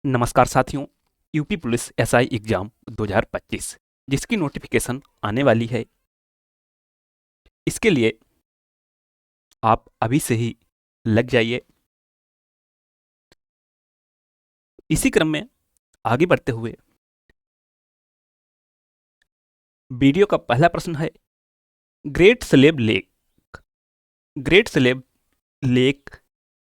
नमस्कार साथियों। UP police SI exam 2025 जिसकी नोटिफिकेशन आने वाली है, इसके लिए आप अभी से ही लग जाइए। इसी क्रम में आगे बढ़ते हुए वीडियो का पहला प्रश्न है, great slave lake great slave lake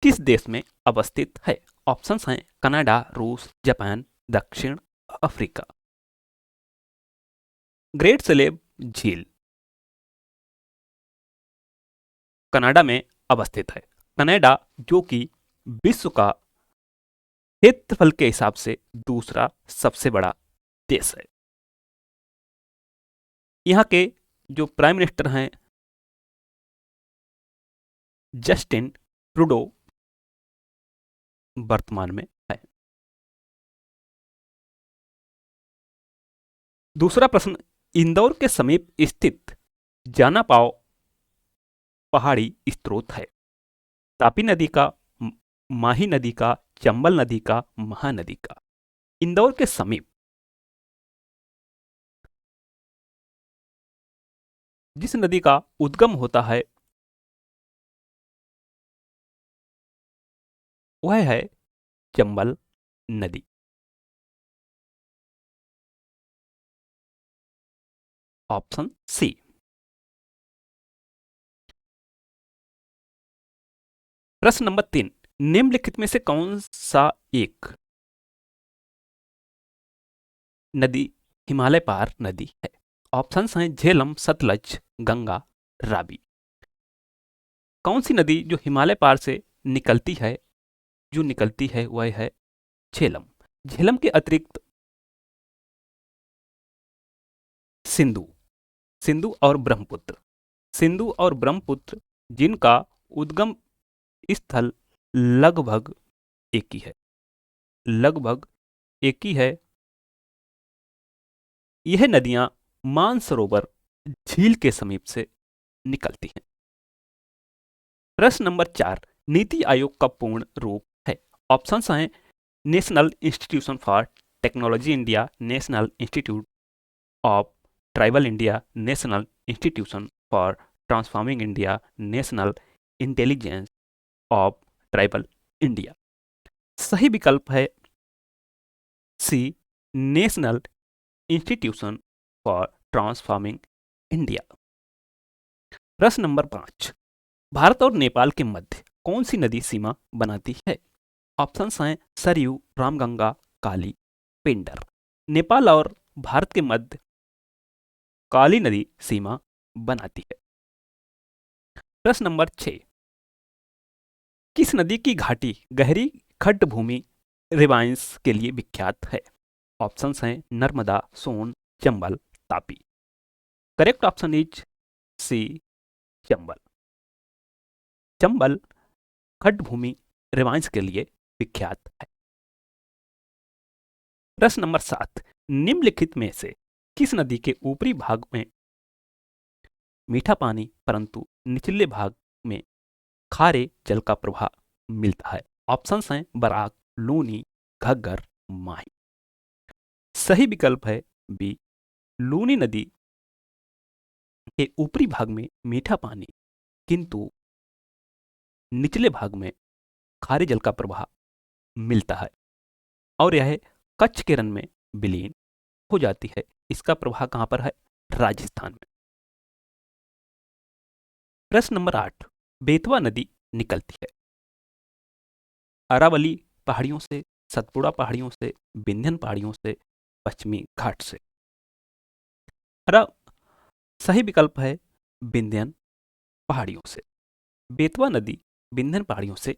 किस देश में अवस्थित है? ऑप्शंस हैं कनाडा, रूस, जापान, दक्षिण अफ्रीका। ग्रेट स्लेव झील कनाडा में अवस्थित है। कनाडा जो कि विश्व का क्षेत्रफल के हिसाब से दूसरा सबसे बड़ा देश है। यहाँ के जो प्राइम मिनिस्टर हैं जस्टिन ट्रूडो वर्तमान में है। दूसरा प्रश्न, इंदौर के समीप स्थित जानापाव पहाड़ी स्रोत है? तापी नदी का, माही नदी का, चंबल नदी का, महानदी का। इंदौर के समीप जिस नदी का उद्गम होता है वह है चंबल नदी। Option C. प्रश्न नंबर 3, निम्नलिखित में से कौन सा एक नदी हिमालय पार नदी है? ऑप्शंस हैं झेलम, सतलज, गंगा, रावी। कौन सी नदी जो हिमालय पार से निकलती है वह है झेलम। झेलम के अतिरिक्त सिंधु सिंधु और ब्रह्मपुत्र सिंधु और ब्रह्मपुत्र जिनका उद्गम स्थल लगभग एक ही है लगभग एक ही है। यह नदियां मानसरोवर झील के समीप से निकलती हैं। प्रश्न नंबर 4, नीति आयोग का पूर्ण रूप है? ऑप्शंस हैं national institution for technology India, national institute of tribal India, national institution for transforming India, national intelligence of tribal India. सही विकल्प है C, national institution for transforming India. प्रश्न नंबर 5, भारत और नेपाल के मध्य कौन सी नदी सीमा बनाती है? ऑप्शंस हैं सरयू, रामगंगा, काली, पिंडर। नेपाल और भारत के मध्य काली नदी सीमा बनाती है। प्रश्न नंबर 6, किस नदी की घाटी गहरी खड्ड भूमि रिवाइंस के लिए विख्यात है? ऑप्शंस हैं Narmada, Son, Chambal, Tapi. Correct option is C, Chambal. Chambal खड्ड भूमि रिवाइंस के लिए विख्यात है। प्रश्न नंबर 7, निम्नलिखित में से किस नदी के ऊपरी भाग में मीठा पानी परंतु निचले भाग में खारे जल का प्रवाह मिलता है? ऑप्शंस हैं बराक, लूनी, घग्गर, माही। सही विकल्प है बी, लूनी नदी के ऊपरी भाग में मीठा पानी किंतु निचले भाग में खारे जल का प्रवाह मिलता है और यह कच्छ के रन में विलीन हो जाती है। इसका प्रवाह कहां पर है? राजस्थान में। प्रश्न नंबर 8, बेतवा नदी निकलती है अरावली पहाड़ियों से, सतपुड़ा पहाड़ियों से, विंध्यन पहाड़ियों से, पश्चिमी घाट से। अरा सही विकल्प है विंध्यन पहाड़ियों से। बेतवा नदी विंध्यन पहाड़ियों से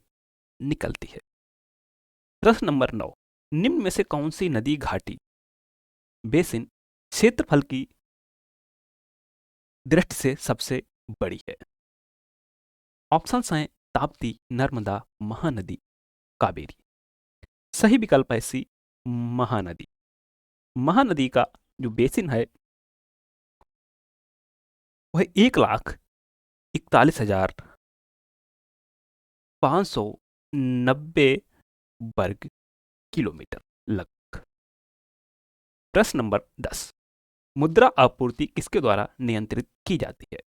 निकलती है। प्रश्न नंबर 9, निम्न में से कौन सी नदी घाटी बेसिन क्षेत्रफल की दृष्टि से सबसे बड़ी है? ऑप्शंस हैं ताप्ती, नर्मदा, महानदी, कावेरी। सही विकल्प है सी, महानदी। महानदी का जो बेसिन है वह 1,41,590 वर्ग किलोमीटर लगभग। प्रश्न नंबर 10, मुद्रा आपूर्ति किसके द्वारा नियंत्रित की जाती है?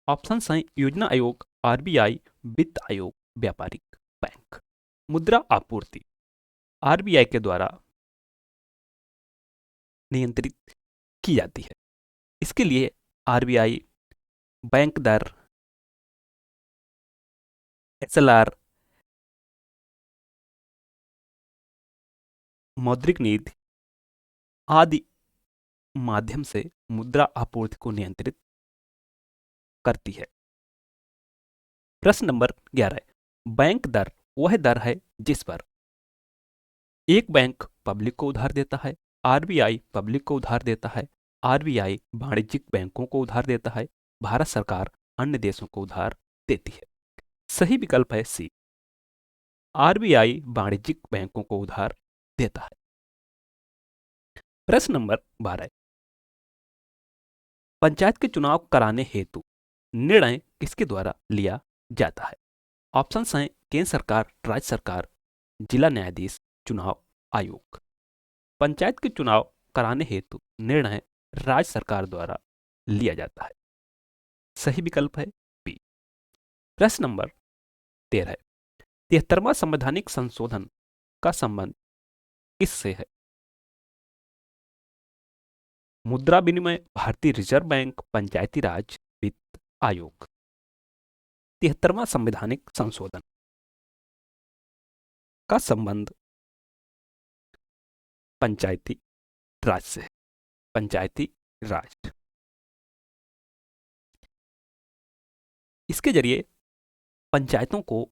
ऑप्शन हैं योजना आयोग, आरबीआई, वित्त आयोग, व्यापारिक बैंक। मुद्रा आपूर्ति आरबीआई के द्वारा नियंत्रित की जाती है। इसके लिए आरबीआई बैंक दर, एसएलआर, मौद्रिक नीति आदि माध्यम से मुद्रा आपूर्ति को नियंत्रित करती है। प्रश्न नंबर 11, बैंक दर वह दर है जिस पर एक बैंक पब्लिक को उधार देता है, आरबीआई पब्लिक को उधार देता है, आरबीआई वाणिज्यिक बैंकों को उधार देता है, भारत सरकार अन्य देशों को उधार देती है। सही विकल्प है सी, आरबीआई वाणिज्यिक बैंकों को उधार देता है। प्रश्न नंबर 12, पंचायत के चुनाव कराने हेतु निर्णय किसके द्वारा लिया जाता है? ऑप्शन हैं केंद्र सरकार, राज्य सरकार, जिला न्यायाधीश, चुनाव आयोग। पंचायत के चुनाव कराने हेतु निर्णय राज्य सरकार द्वारा लिया जाता है। सही विकल्प है बी। प्रश्न नंबर 13, 73वां संवैधानिक संशोधन का संबंध किससे है? मुद्रा विनिमय, भारतीय रिजर्व बैंक, पंचायती राज, वित्त आयोग। 73वां संवैधानिक संशोधन का संबंध पंचायती राज से है। पंचायती राज, इसके जरिए पंचायतों को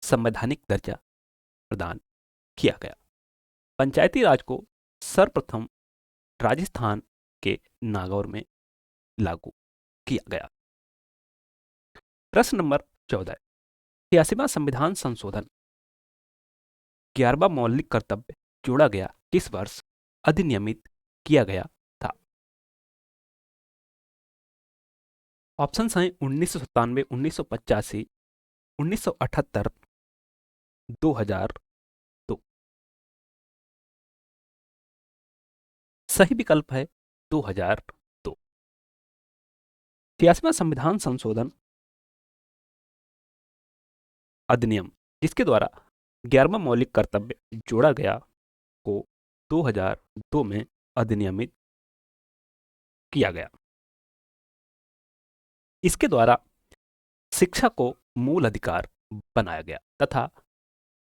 संवैधानिक दर्जा प्रदान किया गया। पंचायती राज को सर्वप्रथम राजस्थान के नागौर में लागू किया गया। प्रश्न नंबर 14, 86वां संविधान संशोधन 11वां मौलिक कर्तव्य जोड़ा गया किस वर्ष अधिनियमित किया गया था? ऑप्शन हैं 1997, 1985, 1978, 2002। सही विकल्प है 2002। 86वां संविधान संशोधन अधिनियम जिसके द्वारा 11वां मौलिक कर्तव्य जोड़ा गया को 2002 में अधिनियमित किया गया। इसके द्वारा शिक्षा को मूल अधिकार बनाया गया तथा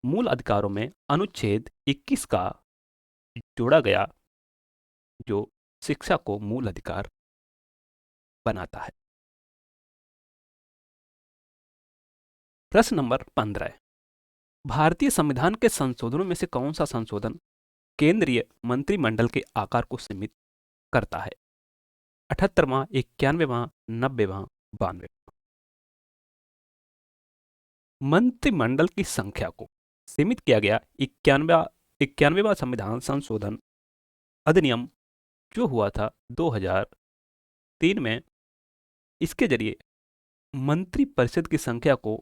मूल अधिकारों में अनुच्छेद 21 का जोड़ा गया जो शिक्षा को मूल अधिकार बनाता है। प्रश्न नंबर 15, भारतीय संविधान के संशोधनों में से कौन सा संशोधन केंद्रीय मंत्रिमंडल के आकार को सीमित करता है? 78वां, 91वां, 90वां, 92वां। मंत्रिमंडल की संख्या को सीमित किया गया 91वां संविधान संशोधन अधिनियम जो हुआ था 2003 में। इसके जरिए मंत्री परिषद की संख्या को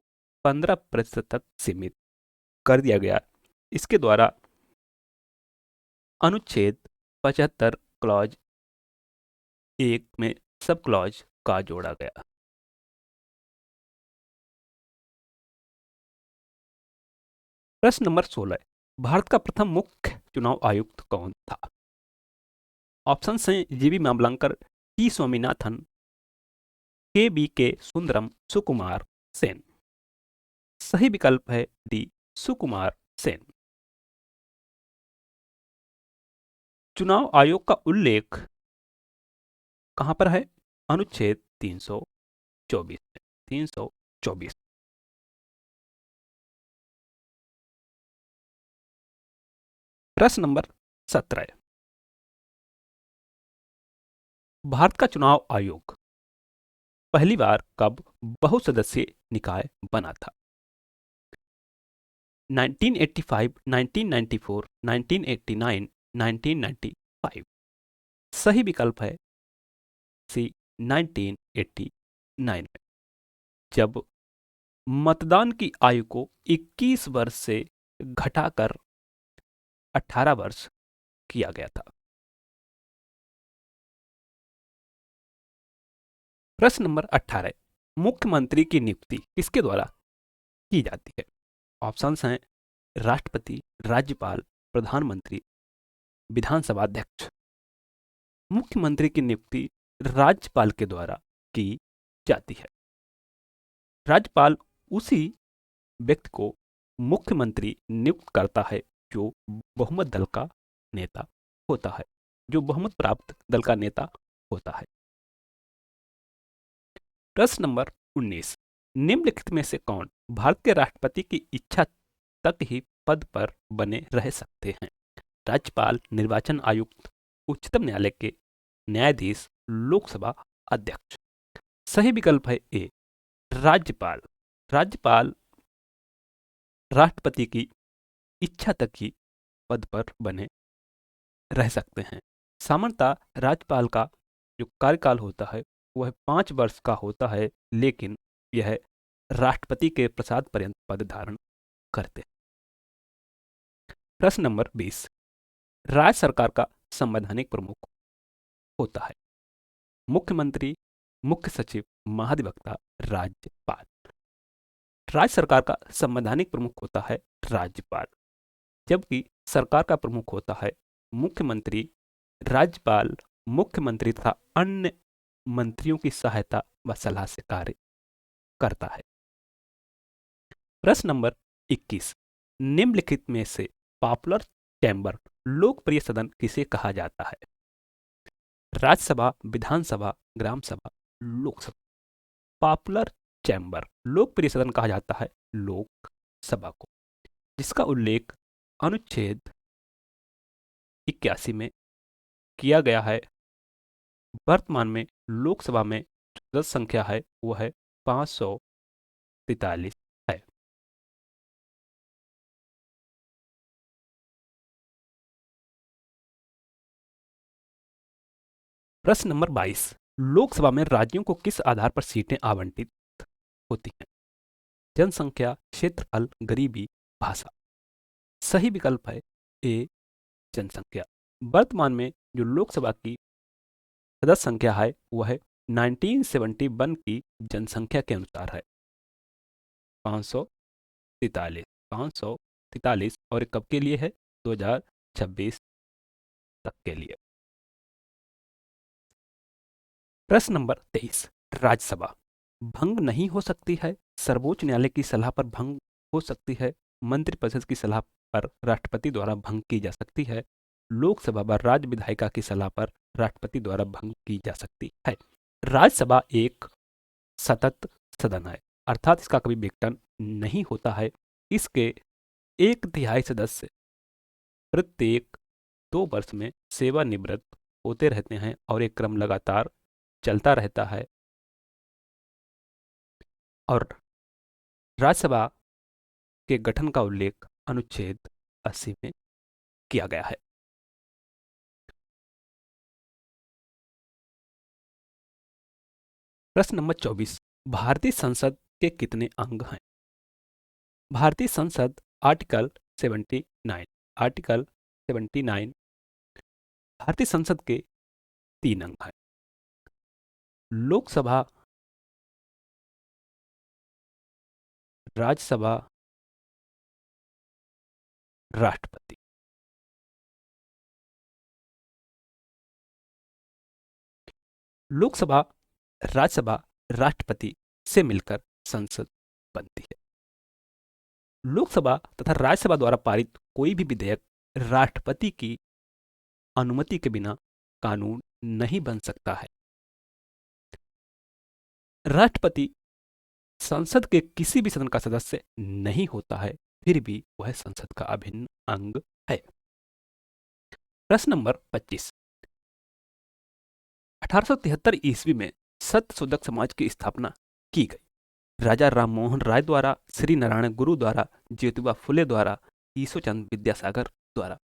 15% तक सीमित कर दिया गया। इसके द्वारा अनुच्छेद 75 क्लॉज 1 में सब क्लॉज का जोड़ा गया। प्रश्न नंबर 16, भारत का प्रथम मुख्य चुनाव आयुक्त कौन था? ऑप्शन हैं जीवी मामलांकर, टी स्वामीनाथन, के सुंदरम, सुकुमार सेन। सही विकल्प है डी, सुकुमार सेन। चुनाव आयोग का उल्लेख कहां पर है? अनुच्छेद 324 में। 324। प्रश्न नंबर 17, भारत का चुनाव आयोग पहली बार कब बहुसदस्यीय निकाय बना था? 1985, 1994, 1989, 1995। सही विकल्प है सी, 1989 में, जब मतदान की आयु को 21 वर्ष से घटाकर 18 वर्ष किया गया था। प्रश्न नंबर 18, मुख्यमंत्री की नियुक्ति किसके द्वारा की जाती है? ऑप्शंस हैं राष्ट्रपति, राज्यपाल, प्रधानमंत्री, विधानसभा अध्यक्ष। मुख्यमंत्री की नियुक्ति राज्यपाल के द्वारा की जाती है। राज्यपाल उसी व्यक्ति को मुख्यमंत्री नियुक्त करता है जो बहुमत दल का नेता होता है, जो बहुमत प्राप्त दल का नेता होता है। प्रश्न नंबर 19, निम्नलिखित में से कौन भारत के राष्ट्रपति की इच्छा तक ही पद पर बने रह सकते हैं? राज्यपाल, निर्वाचन आयुक्त, उच्चतम न्यायालय के न्यायाधीश, लोकसभा अध्यक्ष। सही विकल्प है ए, राज्यपाल। राज्यपाल राष्ट्रपति की इच्छा तक ही पद पर बने रह सकते हैं। सामान्यतः राज्यपाल का जो कार्यकाल होता है वह 5 वर्ष का होता है, लेकिन यह राष्ट्रपति के प्रसाद पर्यंत पद धारण करते हैं। प्रश्न नंबर 20, राज्य सरकार का संवैधानिक प्रमुख होता है? मुख्यमंत्री, मुख्य सचिव, महाधिवक्ता, राज्यपाल। राज्य सरकार का संवैधानिक प्रमुख होता है राज्यपाल, जबकि सरकार का प्रमुख होता है मुख्यमंत्री। राज्यपाल मुख्यमंत्री तथा अन्य मंत्रियों की सहायता व सलाह से कार्य करता है। प्रश्न नंबर 21, निम्नलिखित में से पॉपुलर चैम्बर लोकप्रिय सदन किसे कहा जाता है? राज्यसभा, विधानसभा, ग्राम सभा, लोकसभा। पॉपुलर चैम्बर लोकप्रिय सदन कहा जाता है लोकसभा को, जिसका उल्लेख अनुच्छेद 81 में किया गया है। वर्तमान में लोकसभा में सदस्य संख्या है वह है 543 है। प्रश्न नंबर 22, लोकसभा में राज्यों को किस आधार पर सीटें आवंटित होती हैं? जनसंख्या, क्षेत्रफल, गरीबी, भाषा। सही विकल्प है ए, जनसंख्या। वर्तमान में जो लोकसभा की सदस्य संख्या है वह है 1971 की जनसंख्या के अनुसार है 543। 543 और कब के लिए है? 2026 तक के लिए। प्रश्न नंबर 23, राज्यसभा भंग नहीं हो सकती है, सर्वोच्च न्यायालय की सलाह पर भंग हो सकती है, मंत्रिपरिषद की सलाह पर राष्ट्रपति द्वारा भंग की जा सकती है, लोकसभा व राज्य विधायिका की सलाह पर राष्ट्रपति द्वारा भंग की जा सकती है। राज्यसभा एक सतत सदन है, अर्थात इसका कभी विघटन नहीं होता है। इसके 1/3 सदस्य प्रत्येक 2 वर्ष में सेवानिवृत्त होते रहते हैं और एक क्रम लगातार चलता रहता है। और राज्यसभा के गठन का उल्लेख अनुच्छेद 80 में किया गया है। प्रश्न नंबर 24, भारतीय संसद के कितने अंग हैं? भारतीय संसद आर्टिकल 79, आर्टिकल 79 भारतीय संसद के 3 अंग हैं। लोकसभा, राज्यसभा, राष्ट्रपति। लोकसभा, राज्यसभा, राष्ट्रपति से मिलकर संसद बनती है। लोकसभा तथा राज्यसभा द्वारा पारित कोई भी विधेयक राष्ट्रपति की अनुमति के बिना कानून नहीं बन सकता है। राष्ट्रपति संसद के किसी भी सदन का सदस्य नहीं होता है, फिर भी वह संसद का अभिन्न अंग है। प्रश्न नंबर 25, 1873 ईस्वी में सत्यशोधक समाज की स्थापना की गई। राजा राममोहन राय द्वारा, श्री नारायण गुरु द्वारा, ज्योतिबा फुले द्वारा, ईश्वरचंद विद्यासागर द्वारा।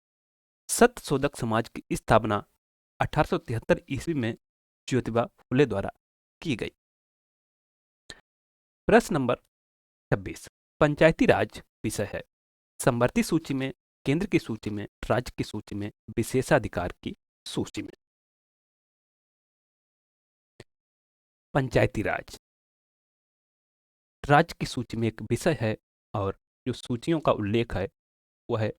सत्यशोधक समाज की स्थापना 1873 ईस्वी में ज्योतिबा फुले द्वारा की गई। प्रश्न नंबर 26, पंचायती राज विषय है। समवर्ती सूची में, केंद्र की सूची में, राज्य की सूची में, विशेषाधिकार की सूची में। पंचायती राज राज्य की सूची में एक विषय है और जो सूचियों का उल्लेख है वह है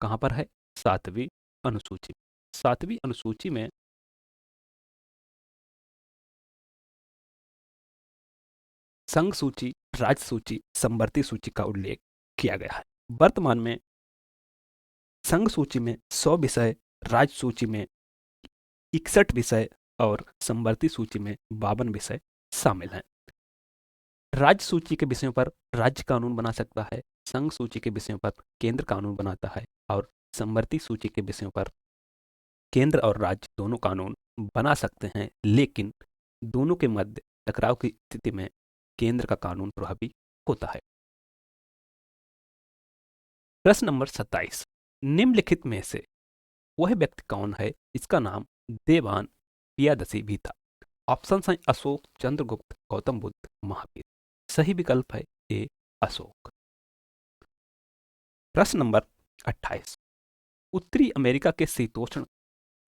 कहाँ पर है? 7वीं अनुसूची। 7वीं अनुसूची में संघ सूची, राज्य सूची, समवर्ती सूची का उल्लेख किया गया है। वर्तमान में संघ सूची में 100 विषय, राज्य सूची में 61 विषय और समवर्ती सूची में 52 विषय शामिल हैं। राज्य सूची के विषयों पर राज्य कानून बना सकता है, संघ सूची के विषयों पर केंद्र कानून बनाता है और समवर्ती सूची के विषयों पर केंद्र और राज्य दोनों कानून बना सकते हैं, लेकिन दोनों के मध्य टकराव की स्थिति में केंद्र का कानून प्रभावी होता है। प्रश्न नंबर 27, निम्नलिखित में से वह व्यक्ति कौन है इसका नाम देवान पियादसी भी था? ऑप्शन है अशोक, चंद्रगुप्त, गौतम बुद्ध, महावीर। सही विकल्प है ए अशोक। प्रश्न नंबर 28, उत्तरी अमेरिका के शीतोष्ण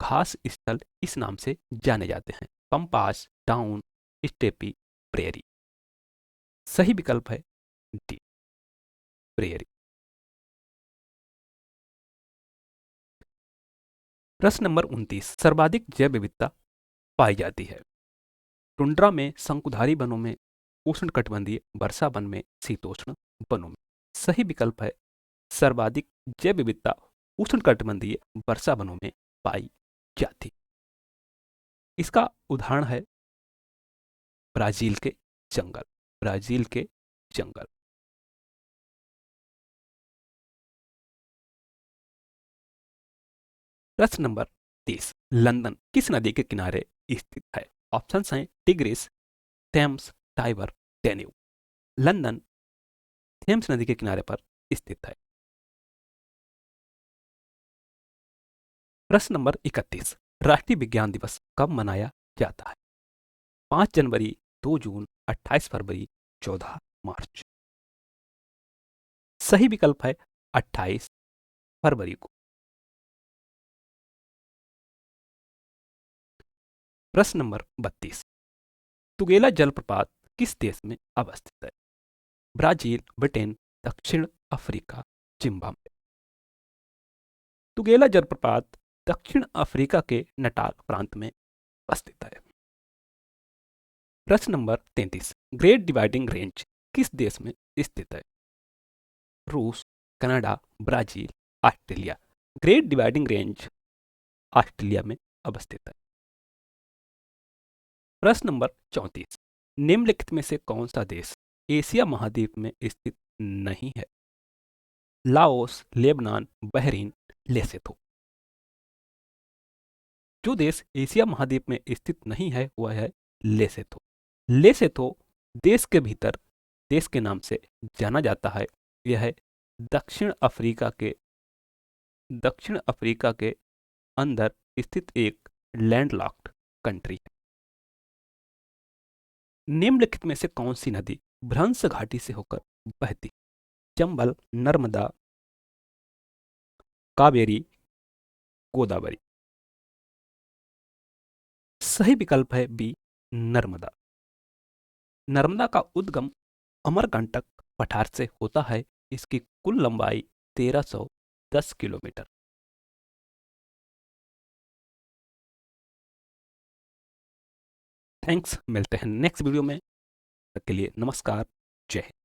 घास स्थल इस नाम से जाने जाते हैं? Pampas, down, steppe, prairie. सही विकल्प है डी प्रेरी। प्रश्न नंबर 29, सर्वाधिक जैव विविधता पाई जाती है? टुंड्रा में, शंकुधारी वनों में, उष्णकटिबंधीय वर्षा वन में, शीतोष्ण वनों में। सही विकल्प है सर्वाधिक जैव विविधता उष्णकटिबंधीय वर्षा वनों में पाई जाती। इसका उदाहरण है ब्राजील के जंगल। ब्राजील के जंगल। प्रश्न नंबर 30, लंदन किस नदी के किनारे स्थित है? ऑप्शन हैं Tigris, Thames, Tiber, Danube. London Thames नदी के किनारे पर स्थित है। प्रश्न नंबर 31, राष्ट्रीय विज्ञान दिवस कब मनाया जाता है? 5 जनवरी, 2 जून, 28 फरवरी, 14 मार्च। सही विकल्प है 28 फरवरी को। प्रश्न नंबर 32, तुगेला जलप्रपात किस देश में अवस्थित है? ब्राजील, ब्रिटेन, दक्षिण अफ्रीका, जिम्बाब्वे। तुगेला जलप्रपात दक्षिण अफ्रीका के नटाल प्रांत में अवस्थित है। प्रश्न नंबर 33, ग्रेट डिवाइडिंग रेंज किस देश में स्थित है? रूस, Canada, Brazil, Australia. Great dividing range Australia में अवस्थित है। प्रश्न नंबर 34, निम्नलिखित में से कौन सा देश एशिया महाद्वीप में स्थित नहीं है? Laos, Lebanon, Bahrain, Lesotho. जो देश एशिया महाद्वीप में स्थित नहीं है वह है लेसोथो। लेसोथो देश के भीतर देश के नाम से जाना जाता है। यह है दक्षिण अफ्रीका के अंदर स्थित एक लैंडलॉक्ड कंट्री है। निम्नलिखित में से कौन सी नदी भ्रंश घाटी से होकर बहती? चंबल, नर्मदा, कावेरी, गोदावरी। सही विकल्प है बी नर्मदा। नर्मदा का उद्गम अमरकंटक पठार से होता है। इसकी कुल लंबाई 1310 किलोमीटर। थैंक्स, मिलते हैं नेक्स्ट वीडियो में। तब तक के लिए नमस्कार, जय हिंद।